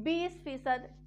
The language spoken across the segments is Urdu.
20%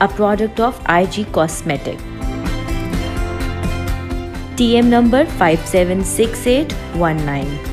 A product of IG Cosmetic. TM number 576819.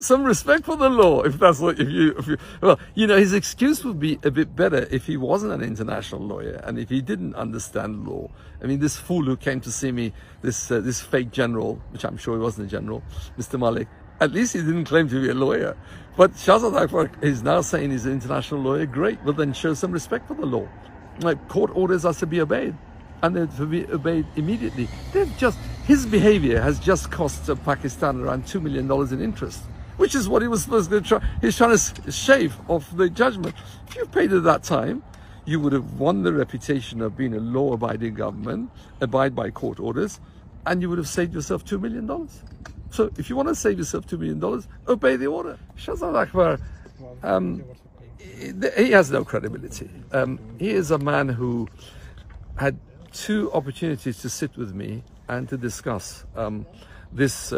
Some respect for the law, if that's what, well, you know, his excuse would be a bit better if he wasn't an international lawyer and if he didn't understand law. I mean, this fool who came to see me, this fake general, which I'm sure he wasn't a general, Mr. Malik, at least he didn't claim to be a lawyer. But Shahzad Akbar is now saying he's an international lawyer. Great, well then show some respect for the law. Like, court orders are to be obeyed, and they're to be obeyed immediately. His behavior has just cost Pakistan around $2 million in interest, which is what he was supposed to try. He's trying to shave off the judgment. If you paid at that time, you would have won the reputation of being a law-abiding government, abide by court orders, and you would have saved yourself $2 million. So if you want to save yourself $2 million, obey the order. Shahzad Akbar, he has no credibility. He is a man who had 2 opportunities to sit with me and to discuss this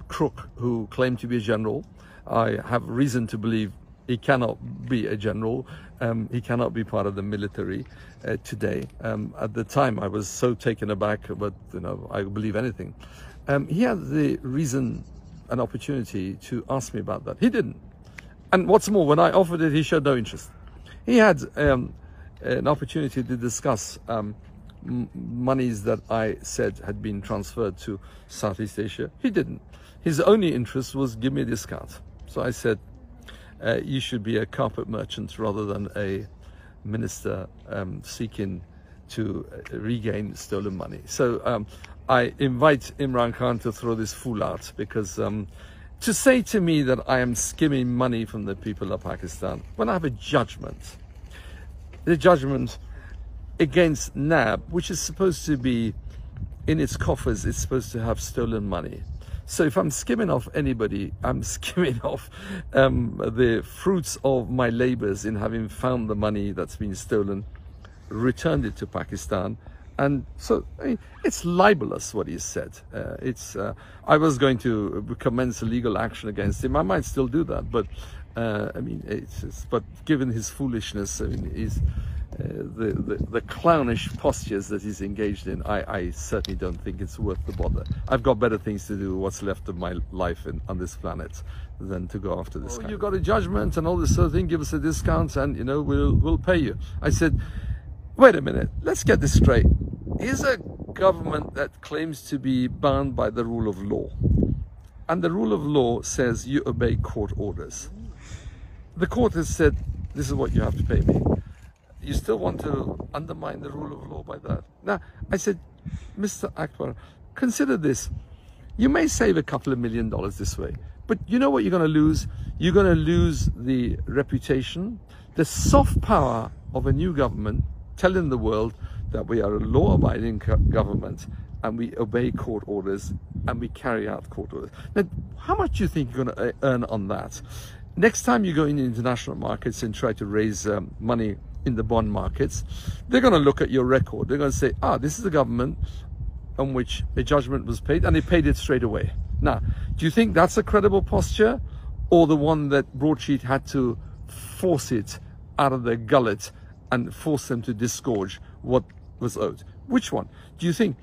crook who claimed to be a general. I have reason to believe he cannot be a general. He cannot be part of the military today. At the time, I was so taken aback, but I believe anything. He had the reason and opportunity to ask me about that. He didn't. And what's more, when I offered it, he showed no interest. He had an opportunity to discuss monies that I said had been transferred to Southeast Asia. He didn't. His only interest was give me a discount. So I said, you should be a carpet merchant rather than a minister seeking to regain stolen money. So I invite Imran Khan to throw this fool out, because to say to me that I am skimming money from the people of Pakistan, when I have a judgment, the judgment against NAB, which is supposed to be in its coffers, it's supposed to have stolen money. So if I'm skimming off anybody, I'm skimming off the fruits of my labors in having found the money that's been stolen, returned it to Pakistan. And so it's libelous what he said. I was going to commence a legal action against him. I might still do that, but but given his foolishness, the clownish postures that he's engaged in, I certainly don't think it's worth the bother. I've got better things to do, what's left of my life on this planet, than to go after this guy. You got a judgment and all this sort of thing, give us a discount and we'll pay you. I said, wait a minute, let's get this straight. Here's a government that claims to be bound by the rule of law. And the rule of law says you obey court orders. The court has said, this is what you have to pay me. You still want to undermine the rule of law by that? Now, I said, Mr. Akbar, consider this. You may save a couple of $1 million this way, but you know what you're going to lose? You're going to lose the reputation, the soft power of a new government telling the world that we are a law-abiding government and we obey court orders and we carry out court orders. Now, how much do you think you're going to earn on that? Next time you go into international markets and try to raise money in the bond markets, they're going to look at your record. They're going to say, this is a government on which a judgment was paid, and they paid it straight away. Now, do you think that's a credible posture, or the one that Broadsheet had to force it out of their gullet and force them to disgorge what was owed? Which one? Do you think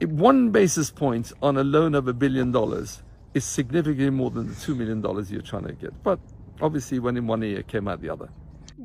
1 basis point on a loan of $1 billion is significantly more than the $2 million you're trying to get? But obviously, when in one ear came out the other.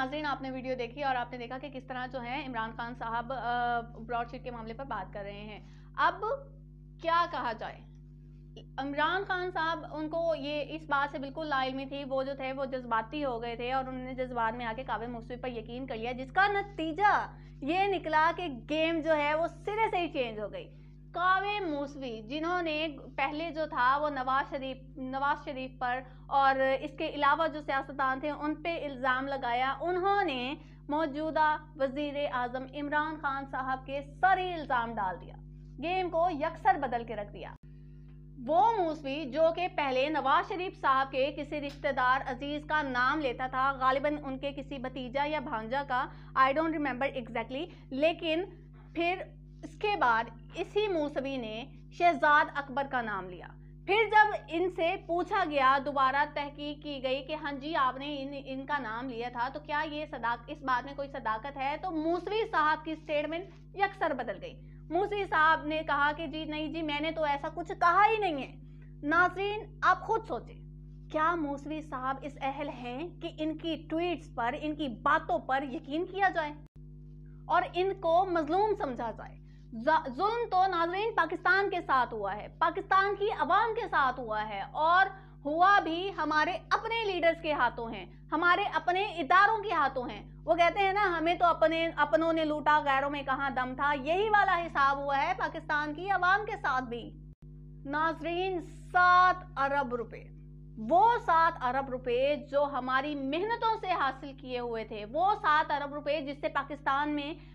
ناظرین آپ نے ویڈیو دیکھی اور آپ نے دیکھا کہ کس طرح جو ہے عمران خان صاحب براڈ شیٹ کے معاملے پر بات کر رہے ہیں. اب کیا کہا جائے, عمران خان صاحب ان کو یہ اس بات سے بالکل لا علمی تھی, وہ جو تھے وہ جذباتی ہو گئے تھے اور انہوں نے جذبات میں آ کے کاوہ موسوی پر یقین کر لیا, جس کا نتیجہ یہ نکلا کہ گیم جو ہے وہ سرے سے ہی چینج ہو گئی. کاوہ موسوی جنہوں نے پہلے جو تھا وہ نواز شریف پر اور اس کے علاوہ جو سیاستدان تھے ان پہ الزام لگایا, انہوں نے موجودہ وزیر اعظم عمران خان صاحب کے سر ہی الزام ڈال دیا, گیم کو یکسر بدل کے رکھ دیا. وہ موسوی جو کہ پہلے نواز شریف صاحب کے کسی رشتہ دار عزیز کا نام لیتا تھا, غالباً ان کے کسی بھتیجا یا بھانجا کا, آئی ڈونٹ ریمبر ایگزیکٹلی, لیکن پھر اس کے بعد اسی موسوی نے شہزاد اکبر کا نام لیا. پھر جب ان سے پوچھا گیا, دوبارہ تحقیق کی گئی کہ ہاں جی آپ نے ان کا نام لیا تھا تو کیا یہ اس بات میں کوئی صداقت ہے, تو موسوی صاحب کی سٹیٹمنٹ یکسر بدل گئی. موسوی صاحب نے کہا کہ جی نہیں جی میں نے تو ایسا کچھ کہا ہی نہیں ہے. ناظرین آپ خود سوچیں, کیا موسوی صاحب اس اہل ہیں کہ ان کی ٹویٹس پر, ان کی باتوں پر یقین کیا جائے اور ان کو مظلوم سمجھا جائے؟ ظلم تو ناظرین پاکستان کے ساتھ ہوا ہے, پاکستان کی عوام کے ساتھ ہوا ہے, اور ہوا بھی ہمارے اپنے لیڈرز کے ہاتھوں ہیں, ہمارے اپنے اداروں کے ہاتھوں ہیں. وہ کہتے ہیں نا ہمیں تو اپنوں نے لوٹا غیروں میں کہاں دم تھا, یہی والا حساب ہوا ہے پاکستان کی عوام کے ساتھ بھی. ناظرین 7 ارب روپے, وہ 7 ارب روپے جو ہماری محنتوں سے حاصل کیے ہوئے تھے, وہ 7 ارب روپے جس سے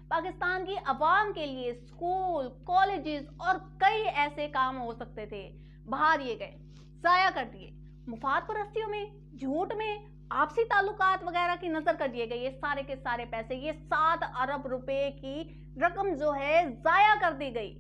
پاکستان کی عوام کے لیے اسکول, کالجز اور کئی ایسے کام ہو سکتے تھے, بہا دیے گئے, ضائع کر دیے. مفاد پرستیوں میں, جھوٹ میں, آپسی تعلقات وغیرہ کی نظر کر دیے گئے. یہ سارے کے سارے پیسے, یہ 7 ارب روپے کی رقم جو ہے ضائع کر دی گئی.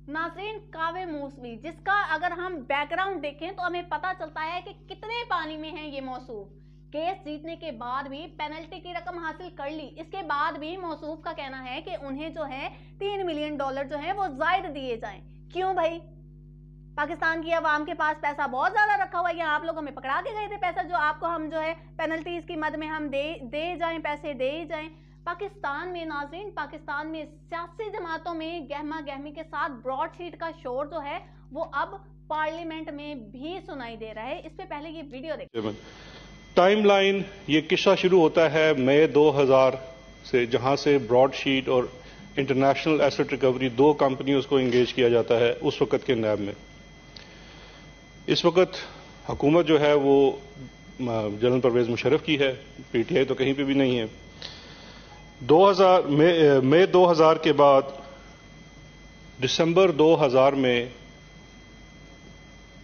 ناظرین کاوہ موسوی جس کا اگر ہم بیک گراؤنڈ دیکھیں تو ہمیں پتا چلتا ہے کہ کتنے پانی میں ہیں یہ موصوف. کیس جیتنے کے بعد بھی پینلٹی کی رقم حاصل کر لی, اس کے بعد بھی موصوف کا کہنا ہے کہ انہیں جو ہے $3 ملین جو ہیں وہ زائد دیے جائیں. کیوں بھائی؟ پاکستان کی عوام کے پاس پیسہ بہت زیادہ رکھا ہوا ہے, یا آپ لوگ ہمیں پکڑا کے گئے تھے پیسہ جو آپ کو ہم جو ہے پینلٹیز کی مد میں ہم دے جائیں, پیسے دے جائیں. پاکستان میں ناظرین, پاکستان میں سیاسی جماعتوں میں گہما گہمی کے ساتھ براڈ شیٹ کا شور جو ہے وہ اب پارلیمنٹ میں بھی سنائی دے رہا ہے. اس پہ پہلے یہ ویڈیو دیکھیں. ٹائم لائن یہ قصہ شروع ہوتا ہے مئی 2000 سے, جہاں سے براڈ شیٹ اور انٹرنیشنل ایسٹ ریکوری 2 کمپنیوں کو انگیج کیا جاتا ہے اس وقت کے نیب میں. اس وقت حکومت جو ہے وہ جنرل پرویز مشرف کی ہے, پی ٹی آئی تو کہیں پہ بھی نہیں ہے. مئی 2000 کے بعد دسمبر 2000 میں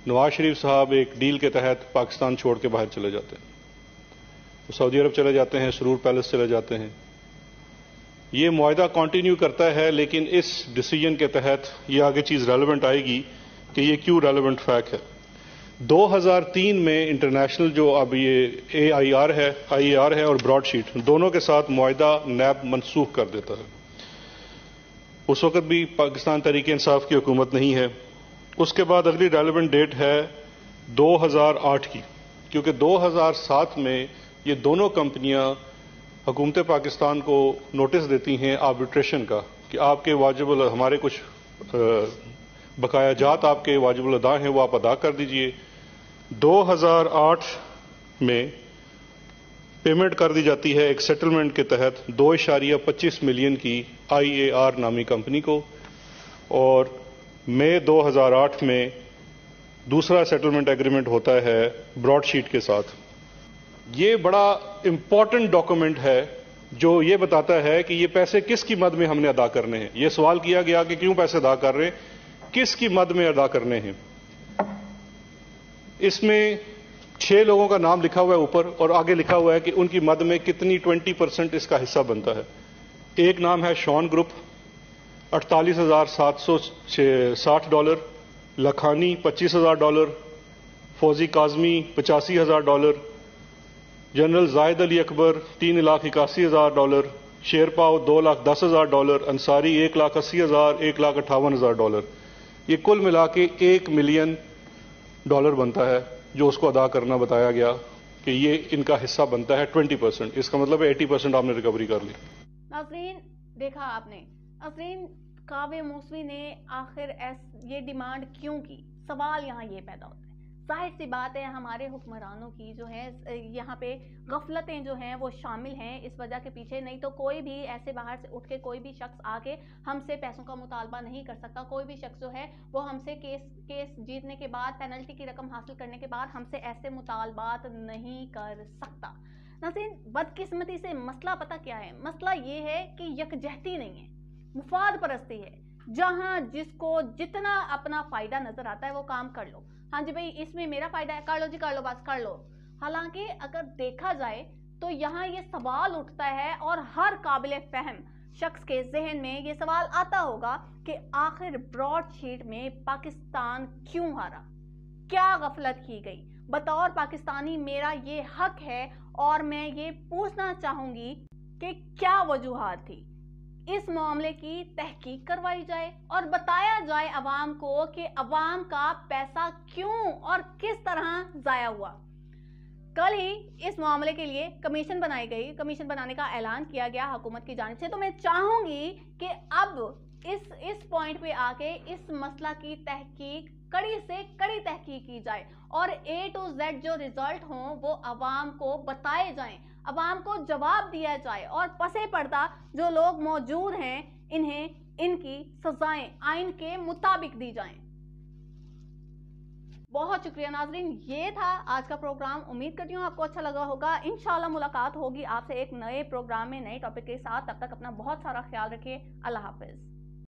نواز شریف صاحب ایک ڈیل کے تحت پاکستان چھوڑ کے باہر چلے جاتے ہیں. وہ سعودی عرب چلے جاتے ہیں, سرور پیلس چلے جاتے ہیں. یہ معاہدہ کنٹینیو کرتا ہے, لیکن اس ڈیسیجن کے تحت یہ آگے چیز ریلیونٹ آئے گی کہ یہ کیوں ریلیونٹ فیکٹ ہے. 2003 میں انٹرنیشنل جو اب یہ آئی اے آر ہے اور براڈ شیٹ دونوں کے ساتھ معاہدہ نیب منسوخ کر دیتا ہے. اس وقت بھی پاکستان تحریک انصاف کی حکومت نہیں ہے. اس کے بعد اگلی ریلیونٹ ڈیٹ ہے 2008 کی, کیونکہ 2007 میں یہ دونوں کمپنیاں حکومت پاکستان کو نوٹس دیتی ہیں آربیٹریشن کا کہ آپ کے ہمارے کچھ بقایا جات آپ کے واجب الادا ہیں, وہ آپ ادا کر دیجئے. 2008 میں پیمنٹ کر دی جاتی ہے ایک سیٹلمنٹ کے تحت 2.25 ملین کی آئی اے آر نامی کمپنی کو, اور مئی 2008 میں دوسرا سیٹلمنٹ ایگریمنٹ ہوتا ہے براڈ شیٹ کے ساتھ. یہ بڑا امپورٹنٹ ڈاکومنٹ ہے جو یہ بتاتا ہے کہ یہ پیسے کس کی مد میں ہم نے ادا کرنے ہیں. یہ سوال کیا گیا کہ کیوں پیسے ادا کر رہے ہیں, کس کی مد میں ادا کرنے ہیں. اس میں 6 لوگوں کا نام لکھا ہوا ہے اوپر, اور آگے لکھا ہوا ہے کہ ان کی مد میں کتنی 20% اس کا حصہ بنتا ہے. ایک نام ہے شان گروپ $48,760, لکھانی $25,000, فوزی کاظمی $85,000, جنرل زاہد علی اکبر $3,81,000, شیرپاؤ $2,10,000, انصاری $1,80,000, $1,58,000. یہ کل ملا کے $1 ملین بنتا ہے جو اس کو ادا کرنا بتایا گیا کہ یہ ان کا حصہ بنتا ہے 20%. اس کا مطلب ہے 80% آپ نے ریکوری کر لی. ناظرین دیکھا آپ نے، ناظرین کاویہ موسوی نے آخر یہ ڈیمانڈ کیوں کی؟ سوال یہاں یہ پیدا ہوتا ہے. ظاہر سی بات ہے ہمارے حکمرانوں کی جو ہے یہاں پہ غفلتیں جو ہیں وہ شامل ہیں اس وجہ کے پیچھے. نہیں تو کوئی بھی ایسے باہر سے اٹھ کے کوئی بھی شخص آ کے ہم سے پیسوں کا مطالبہ نہیں کر سکتا. کوئی بھی شخص جو ہے وہ ہم سے کیس جیتنے کے بعد، پینلٹی کی رقم حاصل کرنے کے بعد ہم سے ایسے مطالبات نہیں کر سکتا. ناظرین بدقسمتی سے مسئلہ پتہ کیا ہے؟ مسئلہ یہ ہے کہ یکجہتی نہیں ہے، مفاد پرستی ہے. جہاں جس کو جتنا اپنا فائدہ نظر آتا ہے وہ کام کر لو. ہاں جی بھائی اس میں میرا فائدہ ہے، کر لو جی، کر لو، بس کر لو. حالانکہ اگر دیکھا جائے تو یہاں یہ سوال اٹھتا ہے اور ہر قابل فہم شخص کے ذہن میں یہ سوال آتا ہوگا کہ آخر براڈ شیٹ میں پاکستان کیوں ہارا؟ کیا غفلت کی گئی؟ بطور پاکستانی میرا یہ حق ہے اور میں یہ پوچھنا چاہوں گی کہ کیا وجوہات تھی؟ اس معاملے کی تحقیق کروائی جائے اور بتایا جائے عوام کو کہ عوام کا پیسہ کیوں اور کس طرح ضائع ہوا. کل ہی اس معاملے کے لیے کمیشن بنائی گئی، کمیشن بنانے کا اعلان کیا گیا حکومت کی جانب سے. تو میں چاہوں گی کہ اب اس پوائنٹ پہ آ کے اس مسئلہ کی تحقیق، کڑی سے کڑی تحقیق کی جائے اور A to Z جو ریزلٹ ہوں وہ عوام کو بتائے جائیں، عوام کو جواب دیا جائے اور پسے پردہ جو لوگ موجود ہیں انہیں ان کی سزائیں آئین کے مطابق دی جائیں. بہت شکریہ ناظرین، یہ تھا آج کا پروگرام. امید کرتی ہوں آپ کو اچھا لگا ہوگا. انشاءاللہ ملاقات ہوگی آپ سے ایک نئے پروگرام میں، نئے ٹاپک کے ساتھ. تب تک اپنا بہت سارا خیال رکھیے. اللہ حافظ.